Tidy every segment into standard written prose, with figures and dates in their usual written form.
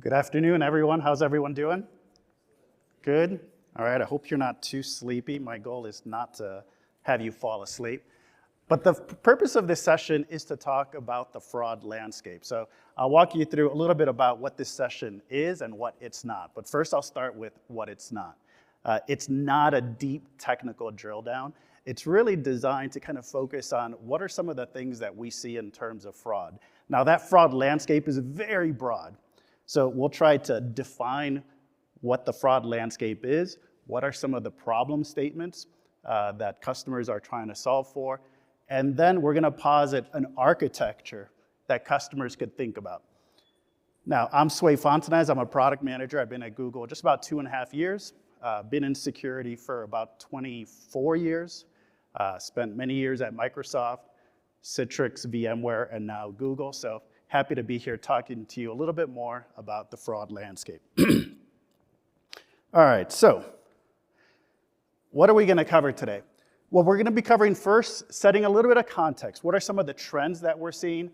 Good afternoon, everyone. How's everyone doing? Good? All right, I hope you're not too sleepy. My goal is not to have you fall asleep. But the purpose of this session is to talk about the fraud landscape. So I'll walk you through a little bit about what this session is and what it's not. But first, I'll start with what it's not. It's not a deep technical drill down. It's really designed to kind of focus on what are some of the things that we see in terms of fraud. Now, that fraud landscape is very broad. So we'll try to define what the fraud landscape is, what are some of the problem statements that customers are trying to solve for, and then we're going to posit an architecture that customers could think about. Now, I'm Sway Fontanez. I'm a product manager. I've been at Google just about 2.5 years. Been in security for about 24 years. Spent many years at Microsoft, Citrix, VMware, and now Google. So happy to be here talking to you a little bit more about the fraud landscape. All right, so what are we going to cover today? Well, we're going to be covering first, setting a little bit of context. What are some of the trends that we're seeing?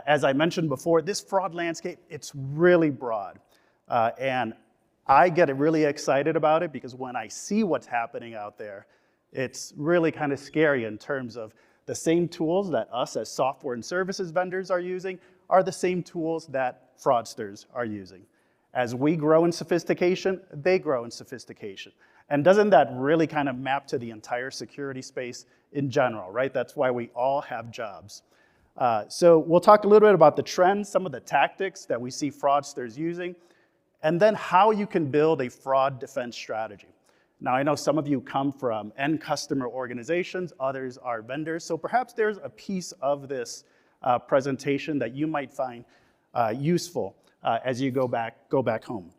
As I mentioned before, this fraud landscape, it's really broad. And I get really excited about it because when I see what's happening out there, it's really kind of scary in terms of the same tools that us as software and services vendors are using are the same tools that fraudsters are using. As we grow in sophistication, they grow in sophistication. And doesn't that really kind of map to the entire security space in general, right? That's why we all have jobs. So we'll talk a little bit about the trends, some of the tactics that we see fraudsters using, and then how you can build a fraud defense strategy. Now, I know some of you come from end customer organizations, others are vendors, so perhaps there's a piece of this presentation that you might find useful as you go back home.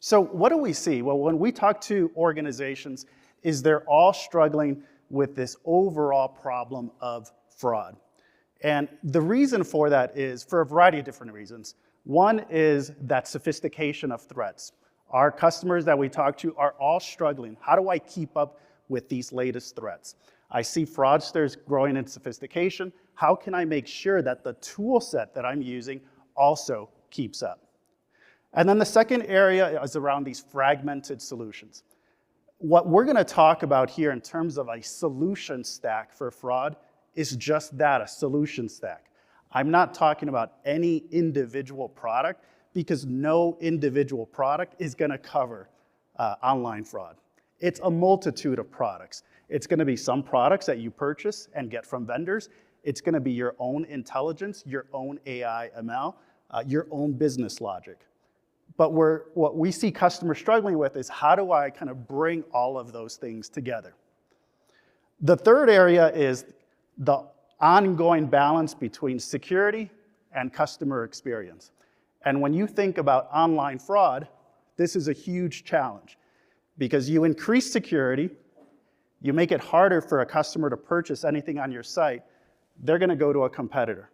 So what do we see? Well, when we talk to organizations, is they're all struggling with this overall problem of fraud. And the reason for that is for a variety of different reasons. One is that sophistication of threats. Our customers that we talk to are all struggling. How do I keep up with these latest threats? I see fraudsters growing in sophistication. How can I make sure that the tool set that I'm using also keeps up? And then the second area is around these fragmented solutions. What we're going to talk about here in terms of a solution stack for fraud is just that, a solution stack. I'm not talking about any individual product because no individual product is going to cover online fraud. It's a multitude of products. It's going to be some products that you purchase and get from vendors. It's going to be your own intelligence, your own AI, ML, your own business logic. But what we see customers struggling with is how do I kind of bring all of those things together? The third area is the ongoing balance between security and customer experience. And when you think about online fraud, this is a huge challenge because you increase security, you make it harder for a customer to purchase anything on your site, they're going to go to a competitor.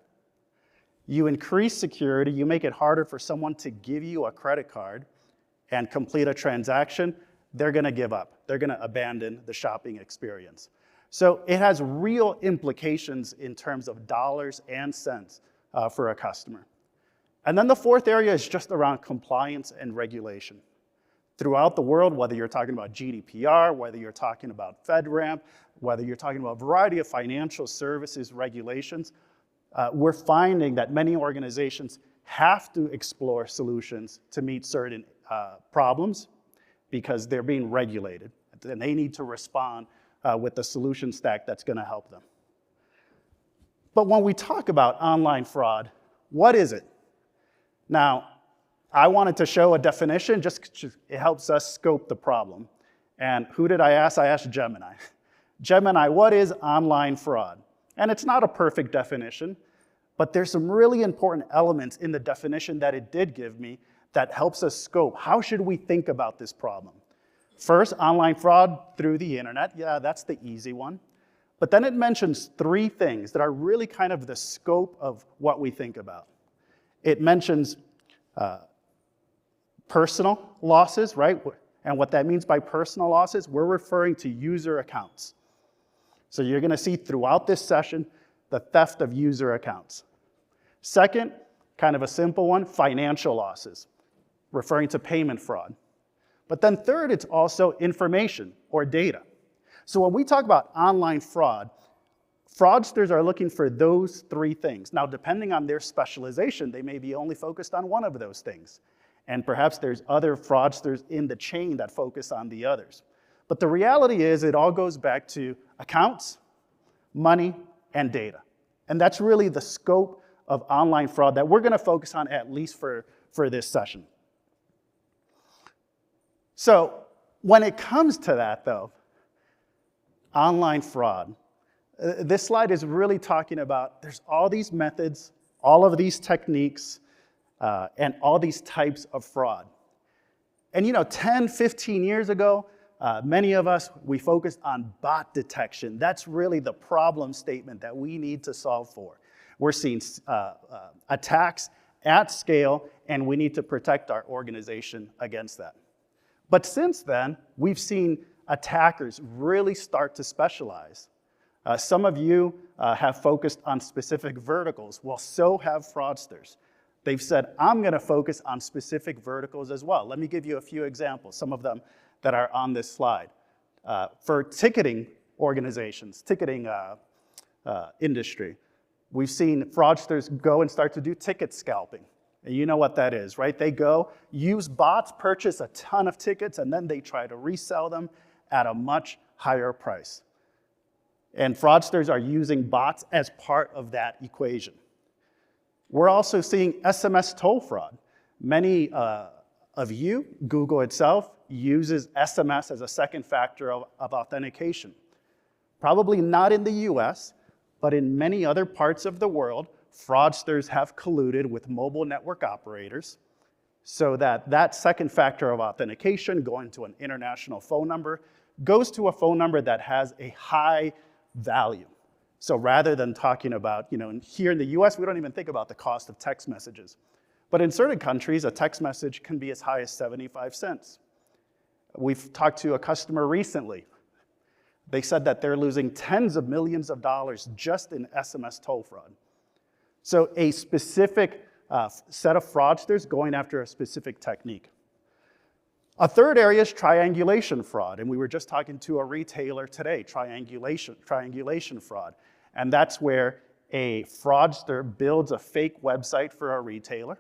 You increase security, you make it harder for someone to give you a credit card and complete a transaction, they're going to give up. They're going to abandon the shopping experience. So it has real implications in terms of dollars and cents for a customer. And then the fourth area is just around compliance and regulation. Throughout the world, whether you're talking about GDPR, whether you're talking about FedRAMP, whether you're talking about a variety of financial services regulations, we're finding that many organizations have to explore solutions to meet certain problems because they're being regulated, and they need to respond with the solution stack that's going to help them. But when we talk about online fraud, what is it? Now, I wanted to show a definition, just it helps us scope the problem. And who did I ask? I asked Gemini. Gemini, what is online fraud? And it's not a perfect definition, but there's some really important elements in the definition that it did give me that helps us scope. How should we think about this problem? First, online fraud through the internet. Yeah, that's the easy one. But then it mentions three things that are really kind of the scope of what we think about. It mentions personal losses, right? And what that means by personal losses, we're referring to user accounts. So you're going to see throughout this session the theft of user accounts. Second, kind of a simple one, financial losses, referring to payment fraud. But then third, it's also information or data. So when we talk about online fraud, fraudsters are looking for those three things. Now, depending on their specialization, they may be only focused on one of those things. And perhaps there's other fraudsters in the chain that focus on the others. But the reality is it all goes back to accounts, money, and data. And that's really the scope of online fraud that we're going to focus on, at least for this session. So when it comes to that, though, online fraud, this slide is really talking about there's all these methods, all of these techniques, and all these types of fraud. And 10, 15 years ago, many of us, we focused on bot detection. That's really the problem statement that we need to solve for. We're seeing attacks at scale, and we need to protect our organization against that. But since then, we've seen attackers really start to specialize. Some of you have focused on specific verticals. Well, so have fraudsters. They've said, I'm going to focus on specific verticals as well. Let me give you a few examples, some of them that are on this slide. For ticketing organizations, ticketing industry, we've seen fraudsters go and start to do ticket scalping. And you know what that is, right? They go, use bots, purchase a ton of tickets, and then they try to resell them at a much higher price. And fraudsters are using bots as part of that equation. We're also seeing SMS toll fraud. Many of you, Google itself, uses SMS as a second factor of authentication. Probably not in the US, but in many other parts of the world, fraudsters have colluded with mobile network operators so that that second factor of authentication, going to an international phone number, goes to a phone number that has a high value. So rather than talking about, here in the US, we don't even think about the cost of text messages. But in certain countries, a text message can be as high as 75 cents. We've talked to a customer recently. They said that they're losing tens of millions of dollars just in SMS toll fraud. So a specific set of fraudsters going after a specific technique. A third area is triangulation fraud, and we were just talking to a retailer today, triangulation fraud. And that's where a fraudster builds a fake website for a retailer.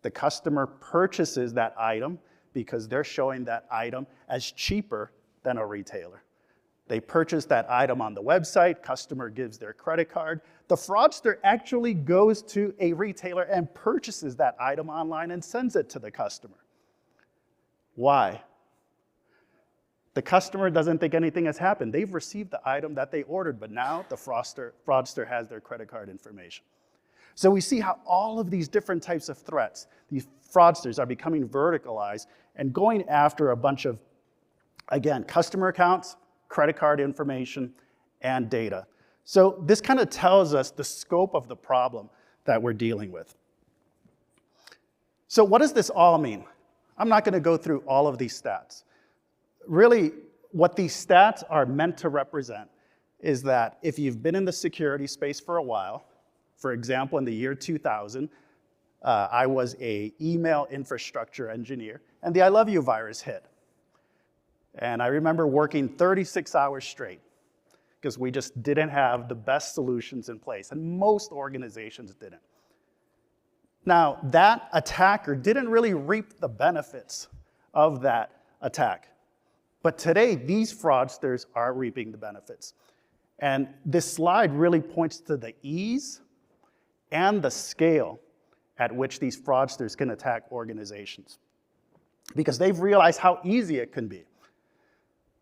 The customer purchases that item because they're showing that item as cheaper than a retailer. They purchase that item on the website, customer gives their credit card. The fraudster actually goes to a retailer and purchases that item online and sends it to the customer. Why? The customer doesn't think anything has happened. They've received the item that they ordered, but now the fraudster has their credit card information. So we see how all of these different types of threats, these fraudsters are becoming verticalized and going after a bunch of, again, customer accounts, credit card information, and data. So this kind of tells us the scope of the problem that we're dealing with. So what does this all mean? I'm not going to go through all of these stats. Really, what these stats are meant to represent is that if you've been in the security space for a while, for example, in the year 2000, I was an email infrastructure engineer, and the I Love You virus hit. And I remember working 36 hours straight because we just didn't have the best solutions in place, and most organizations didn't. Now, that attacker didn't really reap the benefits of that attack. But today, these fraudsters are reaping the benefits. And this slide really points to the ease and the scale at which these fraudsters can attack organizations, because they've realized how easy it can be.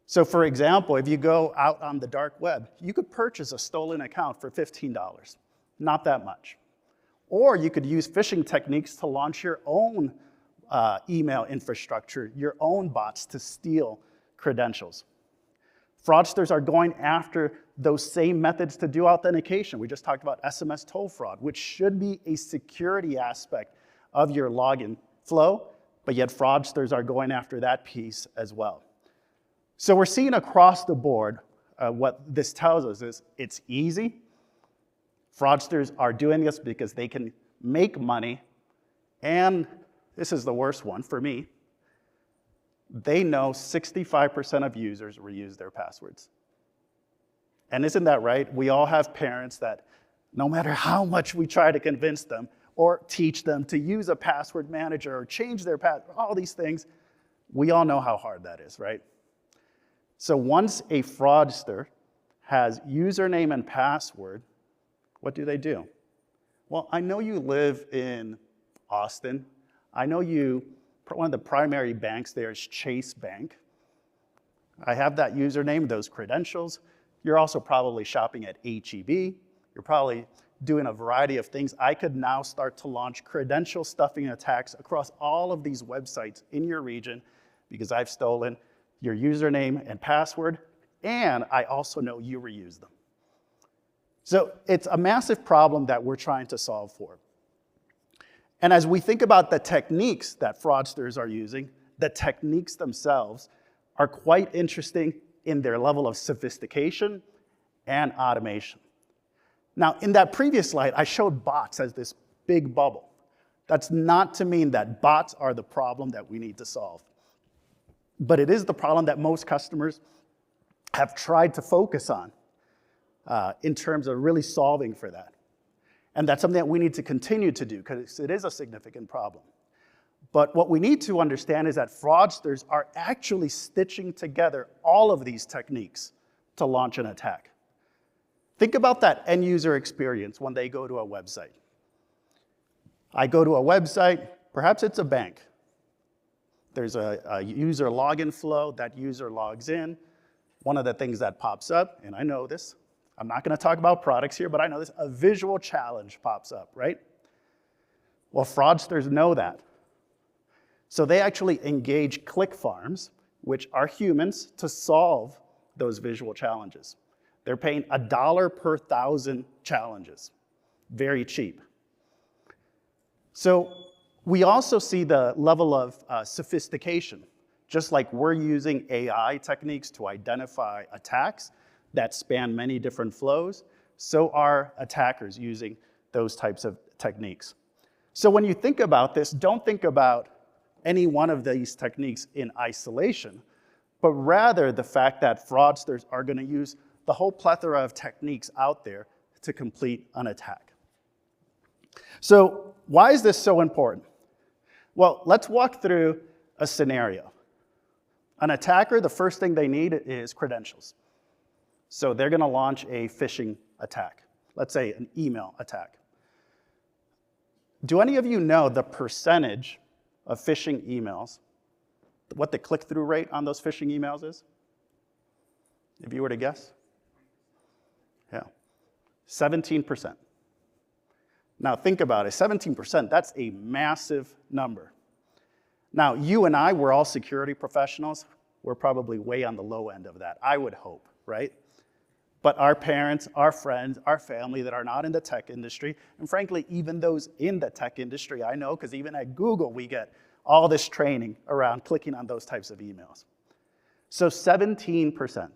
So for example, if you go out on the dark web, you could purchase a stolen account for $15, not that much. Or you could use phishing techniques to launch your own email infrastructure, your own bots to steal credentials. Fraudsters are going after those same methods to do authentication. We just talked about SMS toll fraud, which should be a security aspect of your login flow, but yet fraudsters are going after that piece as well. So we're seeing across the board, what this tells us is it's easy. Fraudsters are doing this because they can make money, and this is the worst one for me, they know 65% of users reuse their passwords. And isn't that right? We all have parents that no matter how much we try to convince them or teach them to use a password manager or change their password, all these things, we all know how hard that is, right? So once a fraudster has username and password, what do? Well, I know you live in Austin. I know one of the primary banks there is Chase Bank. I have that username, those credentials. You're also probably shopping at H-E-B. You're probably doing a variety of things. I could now start to launch credential stuffing attacks across all of these websites in your region because I've stolen your username and password, and I also know you reuse them. So it's a massive problem that we're trying to solve for. And as we think about the techniques that fraudsters are using, the techniques themselves are quite interesting in their level of sophistication and automation. Now, in that previous slide, I showed bots as this big bubble. That's not to mean that bots are the problem that we need to solve. But it is the problem that most customers have tried to focus on in terms of really solving for that. And that's something that we need to continue to do because it is a significant problem. But what we need to understand is that fraudsters are actually stitching together all of these techniques to launch an attack. Think about that end user experience when they go to a website. I go to a website, perhaps it's a bank. There's a user login flow, that user logs in. One of the things that pops up, and I know this, I'm not gonna talk about products here, but I know this, a visual challenge pops up, right? Well, fraudsters know that. So they actually engage click farms, which are humans, to solve those visual challenges. They're paying $1 per 1,000 challenges. Very cheap. So we also see the level of sophistication. Just like we're using AI techniques to identify attacks that span many different flows, so are attackers using those types of techniques. So when you think about this, don't think about any one of these techniques in isolation, but rather the fact that fraudsters are going to use the whole plethora of techniques out there to complete an attack. So why is this so important? Well, let's walk through a scenario. An attacker, the first thing they need is credentials. So they're going to launch a phishing attack. Let's say an email attack. Do any of you know the percentage of phishing emails, what the click-through rate on those phishing emails is? If you were to guess? Yeah, 17%. Now think about it, 17%, that's a massive number. Now, you and I, we're all security professionals. We're probably way on the low end of that, I would hope, right? But our parents, our friends, our family that are not in the tech industry, and frankly, even those in the tech industry, I know, because even at Google, we get all this training around clicking on those types of emails. So 17%.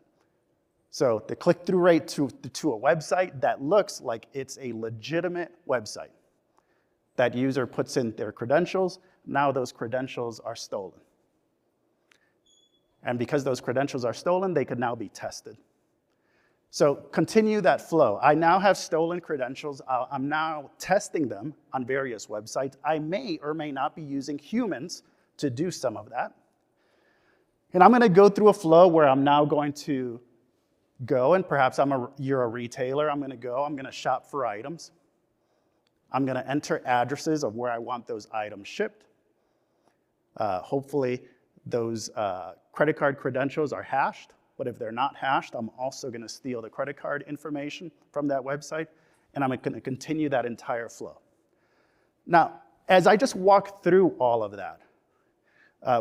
So the click-through rate to a website that looks like it's a legitimate website. That user puts in their credentials, now those credentials are stolen. And because those credentials are stolen, they could now be tested. So continue that flow. I now have stolen credentials. I'm now testing them on various websites. I may or may not be using humans to do some of that. And I'm going to go through a flow where I'm now going to go, and perhaps you're a retailer. I'm going to shop for items. I'm going to enter addresses of where I want those items shipped. Hopefully, those credit card credentials are hashed. But if they're not hashed, I'm also going to steal the credit card information from that website, and I'm going to continue that entire flow. Now, as I just walked through all of that,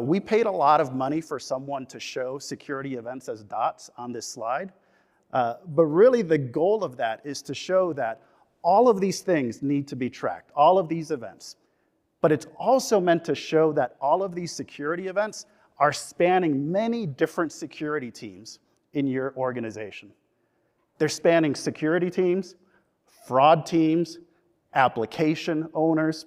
we paid a lot of money for someone to show security events as dots on this slide. But really, the goal of that is to show that all of these things need to be tracked, all of these events. But it's also meant to show that all of these security events are spanning many different security teams in your organization. They're spanning security teams, fraud teams, application owners.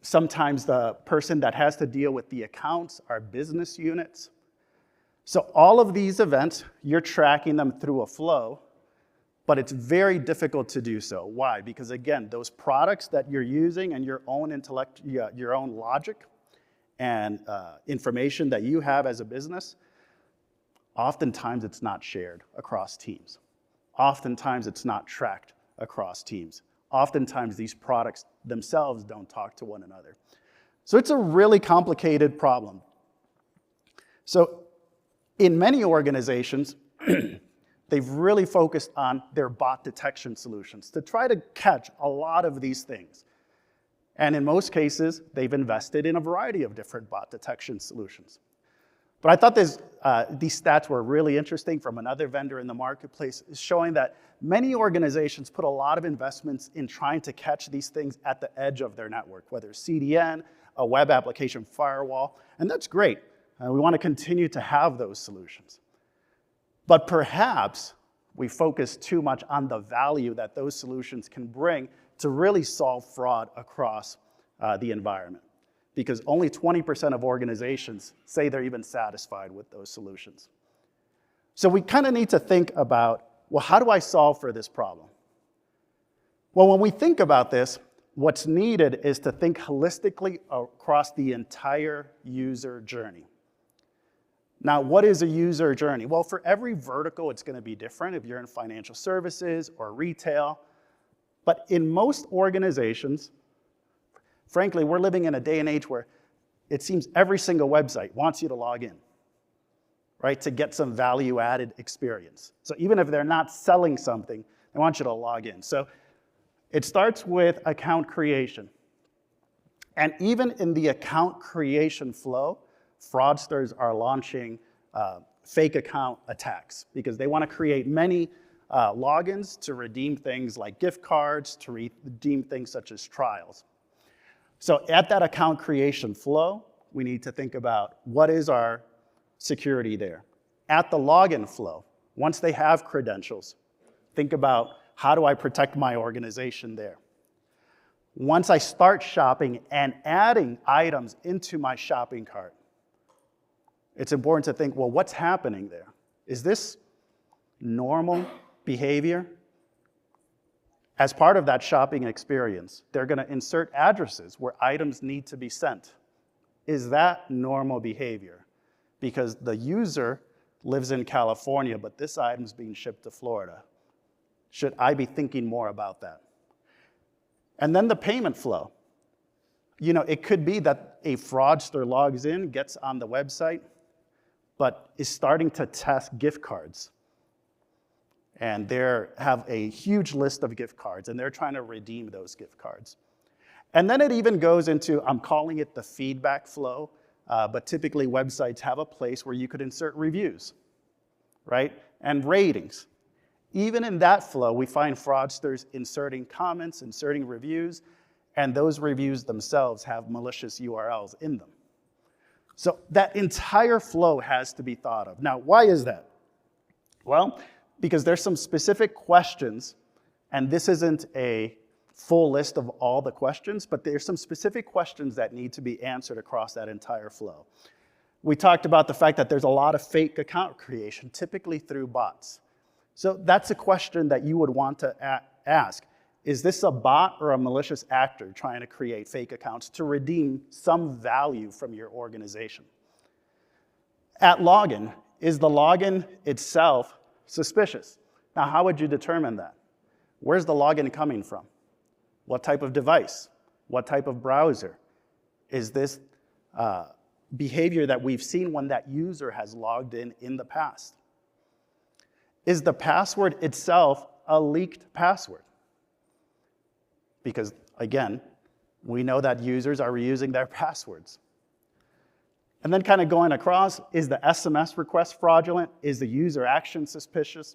Sometimes the person that has to deal with the accounts are business units. So all of these events, you're tracking them through a flow, but it's very difficult to do so. Why? Because again, those products that you're using and your own intellect, your own logic and information that you have as a business, oftentimes it's not shared across teams. Oftentimes it's not tracked across teams. Oftentimes these products themselves don't talk to one another. So it's a really complicated problem. So in many organizations, they've really focused on their bot detection solutions to try to catch a lot of these things. And in most cases, they've invested in a variety of different bot detection solutions. But I thought these stats were really interesting from another vendor in the marketplace, showing that many organizations put a lot of investments in trying to catch these things at the edge of their network, whether it's CDN, a web application firewall, and that's great. We want to continue to have those solutions. But perhaps we focus too much on the value that those solutions can bring to really solve fraud across the environment, because only 20% of organizations say they're even satisfied with those solutions. So we kind of need to think about, well, how do I solve for this problem? Well, when we think about this, what's needed is to think holistically across the entire user journey. Now, what is a user journey? Well, for every vertical, it's going to be different if you're in financial services or retail. But in most organizations, frankly, we're living in a day and age where it seems every single website wants you to log in, right, to get some value-added experience. So even if they're not selling something, they want you to log in. So it starts with account creation. And even in the account creation flow, fraudsters are launching fake account attacks because they want to create many logins to redeem things like gift cards, to redeem things such as trials. So at that account creation flow, we need to think about what is our security there. At the login flow, once they have credentials, think about how do I protect my organization there. Once I start shopping and adding items into my shopping cart, it's important to think, well, what's happening there? Is this normal behavior? As part of that shopping experience, they're going to insert addresses where items need to be sent. Is that normal behavior? Because the user lives in California, but this item's being shipped to Florida. Should I be thinking more about that? And then the payment flow. You know, it could be that a fraudster logs in, gets on the website, but is starting to test gift cards. And they have a huge list of gift cards, and they're trying to redeem those gift cards. And then it even goes into, I'm calling it the feedback flow, but typically websites have a place where you could insert reviews, right? And ratings. Even in that flow, we find fraudsters inserting comments, inserting reviews, and those reviews themselves have malicious URLs in them. So that entire flow has to be thought of. Now, why is that? Well, because there's some specific questions, and this isn't a full list of all the questions, but there's some specific questions that need to be answered across that entire flow. We talked about the fact that there's a lot of fake account creation, typically through bots. So that's a question that you would want to ask. Is this a bot or a malicious actor trying to create fake accounts to redeem some value from your organization? At login, is the login itself suspicious? Now, how would you determine that? Where's the login coming from? What type of device? What type of browser? Is this behavior that we've seen when that user has logged in the past? Is the password itself a leaked password? Because, again, we know that users are reusing their passwords. And then kind of going across, is the SMS request fraudulent? Is the user action suspicious?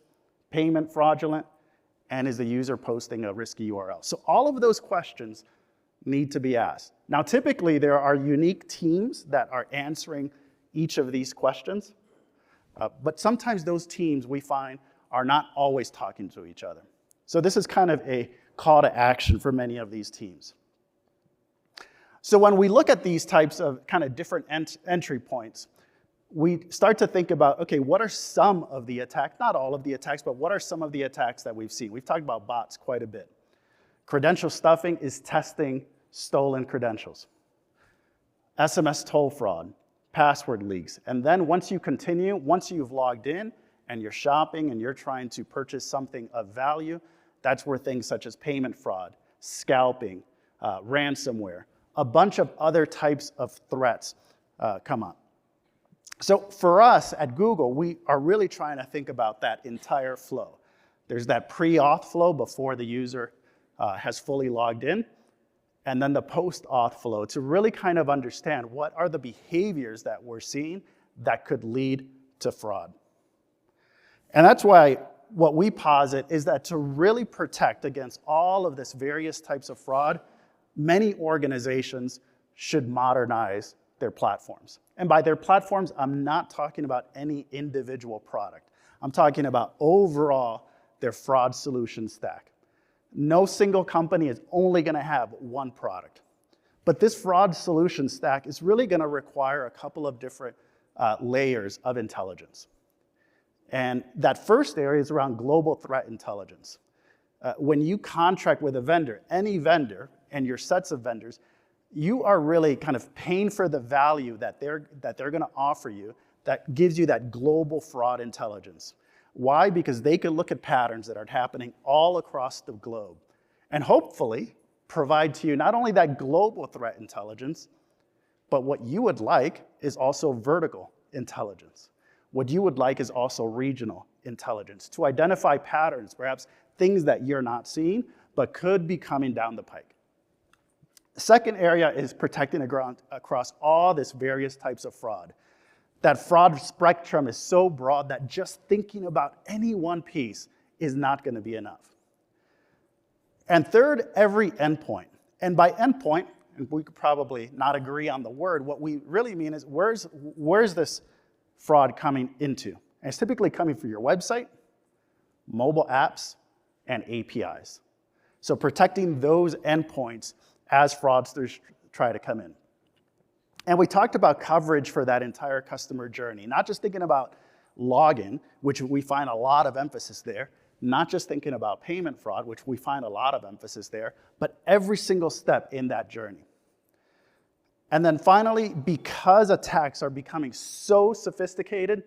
Payment fraudulent? And is the user posting a risky URL? So all of those questions need to be asked. Now, typically, there are unique teams that are answering each of these questions. But sometimes those teams, we find, are not always talking to each other. So this is kind of a call to action for many of these teams. So when we look at these types of kind of different entry points, we start to think about, okay, what are some of the attacks, not all of the attacks, but what are some of the attacks that we've seen? We've talked about bots quite a bit. Credential stuffing is testing stolen credentials. SMS toll fraud, password leaks. And then once you've logged in and you're shopping and you're trying to purchase something of value, that's where things such as payment fraud, scalping, ransomware, a bunch of other types of threats come up. So for us at Google, we are really trying to think about that entire flow. There's that pre-auth flow before the user has fully logged in, and then the post-auth flow to really kind of understand what are the behaviors that we're seeing that could lead to fraud. And that's why what we posit is that to really protect against all of this various types of fraud, many organizations should modernize their platforms. And by their platforms, I'm not talking about any individual product. I'm talking about overall their fraud solution stack. No single company is only going to have one product. But this fraud solution stack is really going to require a couple of different layers of intelligence. And that first area is around global threat intelligence. When you contract with a vendor, any vendor, and your sets of vendors, you are really kind of paying for the value that they're going to offer you that gives you that global fraud intelligence. Why? Because they can look at patterns that are happening all across the globe and hopefully provide to you not only that global threat intelligence, but what you would like is also vertical intelligence. What you would like is also regional intelligence to identify patterns, perhaps things that you're not seeing, but could be coming down the pike. The second area is protecting across all this various types of fraud. That fraud spectrum is so broad that just thinking about any one piece is not going to be enough. And third, every endpoint. And by endpoint, and we could probably not agree on the word, what we really mean is where's this fraud coming into? And it's typically coming from your website, mobile apps, and APIs. So protecting those endpoints as fraudsters try to come in. And we talked about coverage for that entire customer journey, not just thinking about login, which we find a lot of emphasis there, not just thinking about payment fraud, which we find a lot of emphasis there, but every single step in that journey. And then finally, because attacks are becoming so sophisticated,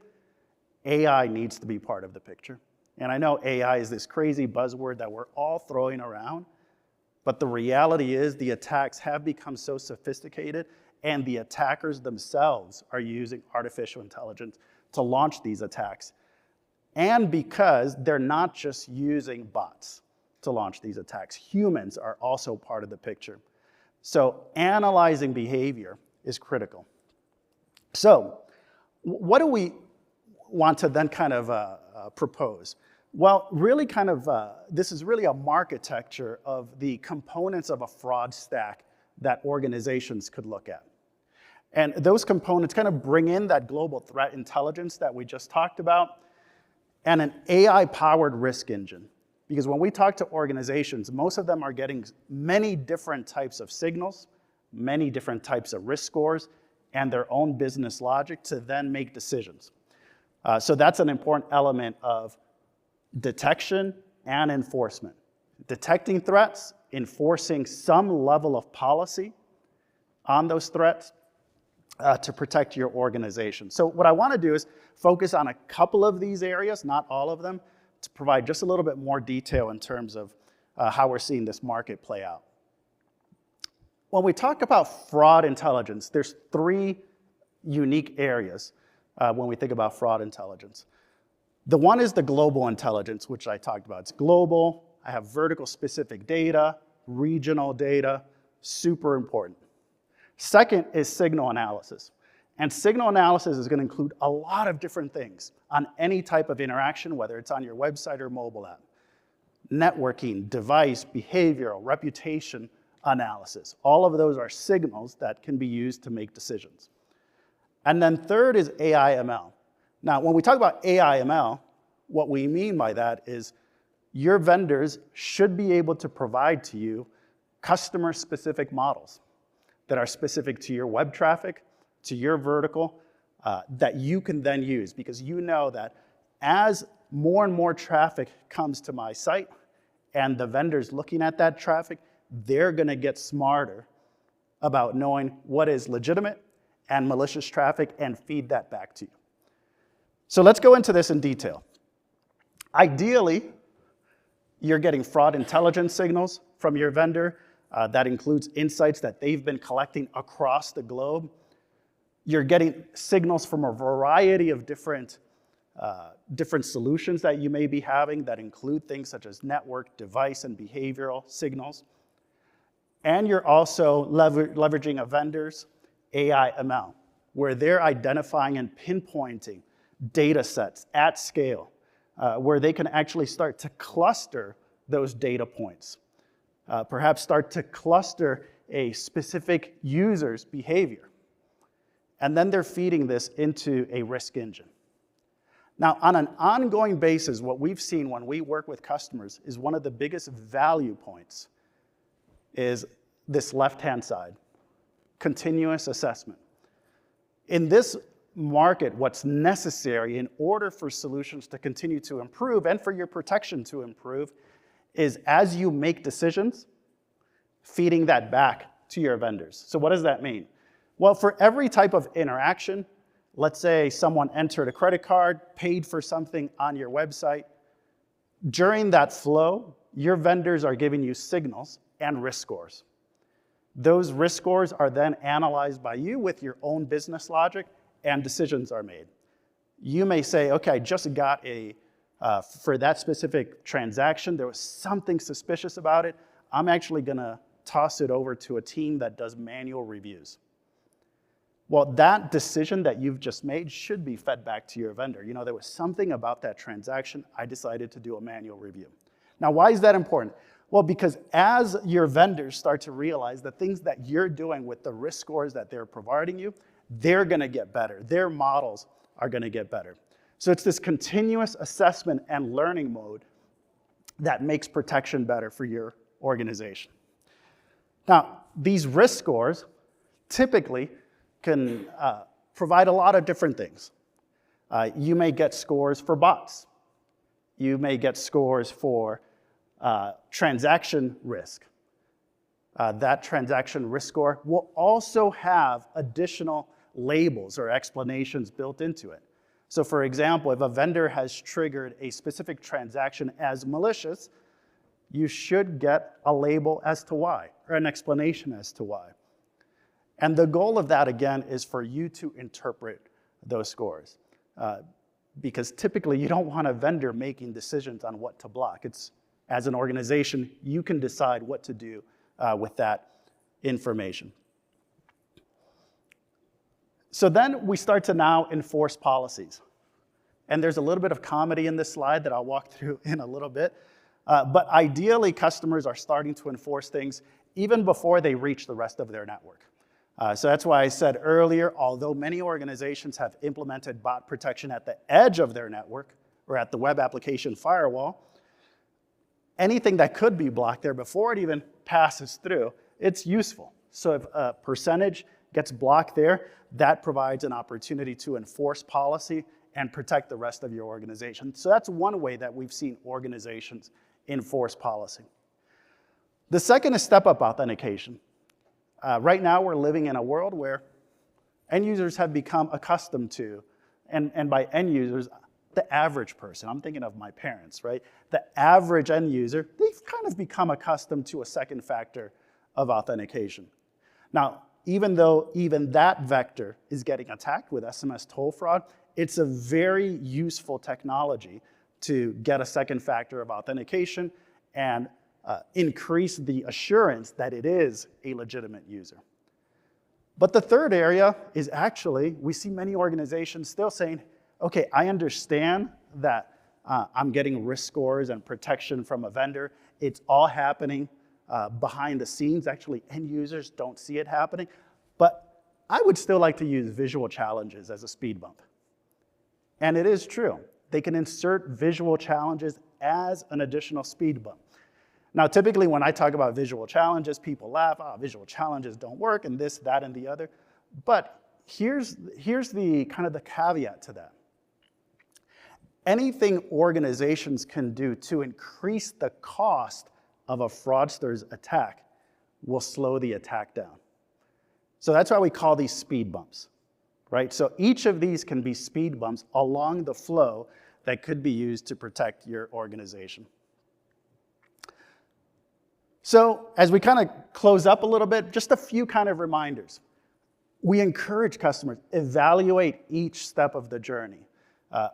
AI needs to be part of the picture. And I know AI is this crazy buzzword that we're all throwing around, but the reality is the attacks have become so sophisticated and the attackers themselves are using artificial intelligence to launch these attacks. And because they're not just using bots to launch these attacks, humans are also part of the picture. So analyzing behavior is critical. So what do we want to then kind of propose? Well, really this is really a architecture of the components of a fraud stack that organizations could look at. And those components kind of bring in that global threat intelligence that we just talked about and an AI-powered risk engine. Because when we talk to organizations, most of them are getting many different types of signals, many different types of risk scores, and their own business logic to then make decisions. So that's an important element of detection and enforcement. Detecting threats, enforcing some level of policy on those threats to protect your organization. So what I want to do is focus on a couple of these areas, not all of them, to provide just a little bit more detail in terms of how we're seeing this market play out. When we talk about fraud intelligence, there's three unique areas when we think about fraud intelligence. The one is the global intelligence, which I talked about. It's global. I have vertical specific data, regional data, super important. Second is signal analysis. And signal analysis is going to include a lot of different things on any type of interaction, whether it's on your website or mobile app. Networking, device, behavioral, reputation analysis. All of those are signals that can be used to make decisions. And then third is AI/ML. Now, when we talk about AI/ML, what we mean by that is your vendors should be able to provide to you customer-specific models that are specific to your web traffic, to your vertical, that you can then use, because you know that as more and more traffic comes to my site and the vendors looking at that traffic, they're gonna get smarter about knowing what is legitimate and malicious traffic and feed that back to you. So let's go into this in detail. Ideally, you're getting fraud intelligence signals from your vendor. That includes insights that they've been collecting across the globe. You're getting signals from a variety of different solutions that you may be having that include things such as network, device, and behavioral signals. And you're also leveraging a vendor's AI ML, where they're identifying and pinpointing data sets at scale, where they can actually start to cluster those data points, perhaps start to cluster a specific user's behavior. And then they're feeding this into a risk engine. Now, on an ongoing basis, what we've seen when we work with customers is one of the biggest value points is this left-hand side, continuous assessment. In this market, what's necessary in order for solutions to continue to improve and for your protection to improve is as you make decisions, feeding that back to your vendors. So what does that mean? Well, for every type of interaction, let's say someone entered a credit card, paid for something on your website. During that flow, your vendors are giving you signals and risk scores. Those risk scores are then analyzed by you with your own business logic, and decisions are made. You may say, okay, I just got for that specific transaction, there was something suspicious about it. I'm actually gonna toss it over to a team that does manual reviews. Well, that decision that you've just made should be fed back to your vendor. You know, there was something about that transaction, I decided to do a manual review. Now, why is that important? Well, because as your vendors start to realize the things that you're doing with the risk scores that they're providing you, they're gonna get better. Their models are gonna get better. So it's this continuous assessment and learning mode that makes protection better for your organization. Now, these risk scores typically can provide a lot of different things. You may get scores for bots. You may get scores for transaction risk. That transaction risk score will also have additional labels or explanations built into it. So for example, if a vendor has triggered a specific transaction as malicious, you should get a label as to why, or an explanation as to why. And the goal of that, again, is for you to interpret those scores. Because typically, you don't want a vendor making decisions on what to block. It's, as an organization, you can decide what to do with that information. So then we start to now enforce policies. And there's a little bit of comedy in this slide that I'll walk through in a little bit. But ideally, customers are starting to enforce things even before they reach the rest of their network. So that's why I said earlier, although many organizations have implemented bot protection at the edge of their network or at the web application firewall, anything that could be blocked there before it even passes through, it's useful. So if a percentage gets blocked there, that provides an opportunity to enforce policy and protect the rest of your organization. So that's one way that we've seen organizations enforce policy. The second is step-up authentication. Right now, we're living in a world where end users have become accustomed to, and by end users, the average person, I'm thinking of my parents, right? The average end user, they've kind of become accustomed to a second factor of authentication. Now, even though even that vector is getting attacked with SMS toll fraud, it's a very useful technology to get a second factor of authentication and increase the assurance that it is a legitimate user. But the third area is actually, we see many organizations still saying, okay, I understand that I'm getting risk scores and protection from a vendor. It's all happening behind the scenes. Actually, end users don't see it happening. But I would still like to use visual challenges as a speed bump. And it is true. they can insert visual challenges as an additional speed bump. Now, typically when I talk about visual challenges, people laugh, oh, visual challenges don't work, and this, that, and the other. But here's the kind of the caveat to that. Anything organizations can do to increase the cost of a fraudster's attack will slow the attack down. So that's why we call these speed bumps, right? So each of these can be speed bumps along the flow that could be used to protect your organization. So as we kind of close up a little bit, just a few kind of reminders. We encourage customers, evaluate each step of the journey.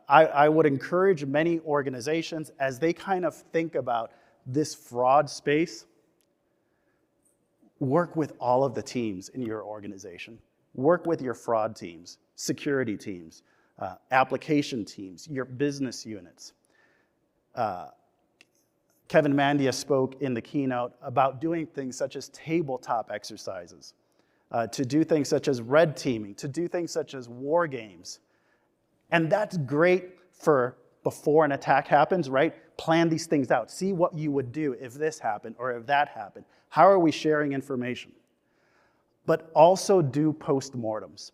I would encourage many organizations as they kind of think about this fraud space, work with all of the teams in your organization. Work with your fraud teams, security teams, application teams, your business units. Kevin Mandia spoke in the keynote about doing things such as tabletop exercises, to do things such as red teaming, to do things such as war games. And that's great for before an attack happens, right? Plan these things out. See what you would do if this happened or if that happened. How are we sharing information? But also do postmortems.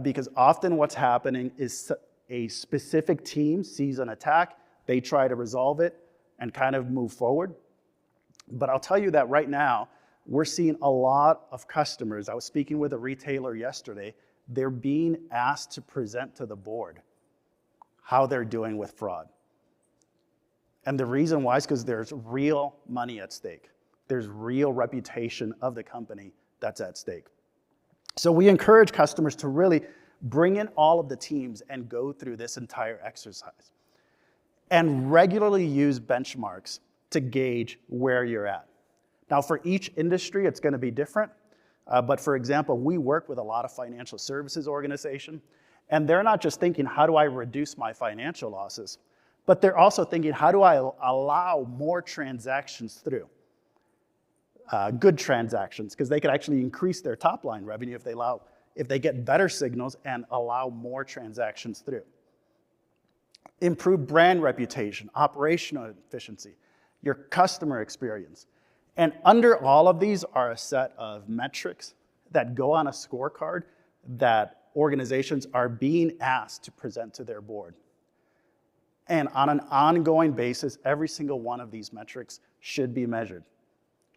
Because often what's happening is a specific team sees an attack, they try to resolve it and kind of move forward. But I'll tell you that right now, we're seeing a lot of customers. I was speaking with a retailer yesterday. They're being asked to present to the board how they're doing with fraud. And the reason why is because there's real money at stake. There's real reputation of the company that's at stake. So we encourage customers to really bring in all of the teams and go through this entire exercise. And regularly use benchmarks to gauge where you're at. Now for each industry, it's going to be different. But for example, we work with a lot of financial services organizations, and they're not just thinking, how do I reduce my financial losses? But they're also thinking, how do I allow more transactions through? Good transactions, because they could actually increase their top line revenue if they get better signals and allow more transactions through. Improve brand reputation, operational efficiency, your customer experience. And under all of these are a set of metrics that go on a scorecard that organizations are being asked to present to their board. And on an ongoing basis, every single one of these metrics should be measured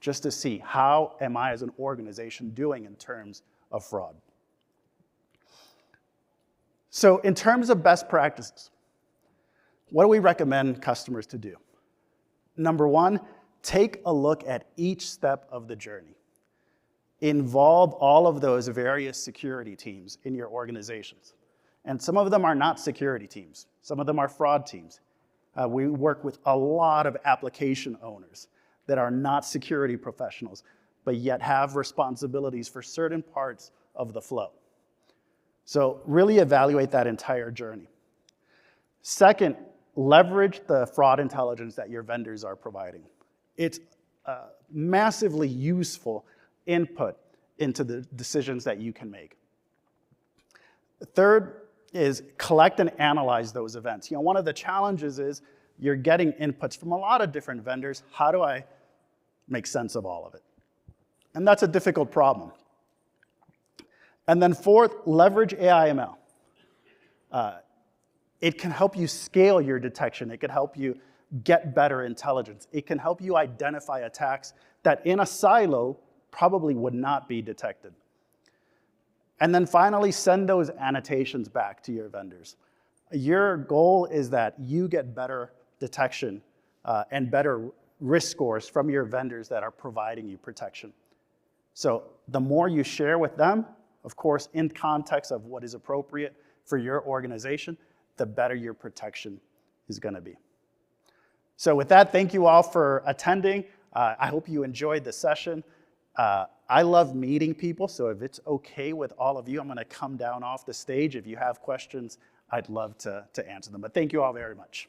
just to see how am I as an organization doing in terms of fraud. So in terms of best practices, what do we recommend customers to do? Number one, take a look at each step of the journey. Involve all of those various security teams in your organizations. And some of them are not security teams. Some of them are fraud teams. We work with a lot of application owners that are not security professionals, but yet have responsibilities for certain parts of the flow. So really evaluate that entire journey. Second, leverage the fraud intelligence that your vendors are providing. It's massively useful input into the decisions that you can make. Third is collect and analyze those events. You know, one of the challenges is you're getting inputs from a lot of different vendors. How do I make sense of all of it? And that's a difficult problem. And then fourth, leverage AI/ML. It can help you scale your detection. It can help you get better intelligence. It can help you identify attacks that in a silo probably would not be detected. And then finally, send those annotations back to your vendors. Your goal is that you get better detection and better risk scores from your vendors that are providing you protection. So the more you share with them, of course, in context of what is appropriate for your organization, the better your protection is going to be. So with that, thank you all for attending. I hope you enjoyed the session. I love meeting people, so if it's okay with all of you, I'm going to come down off the stage. If you have questions, I'd love to answer them. But thank you all very much.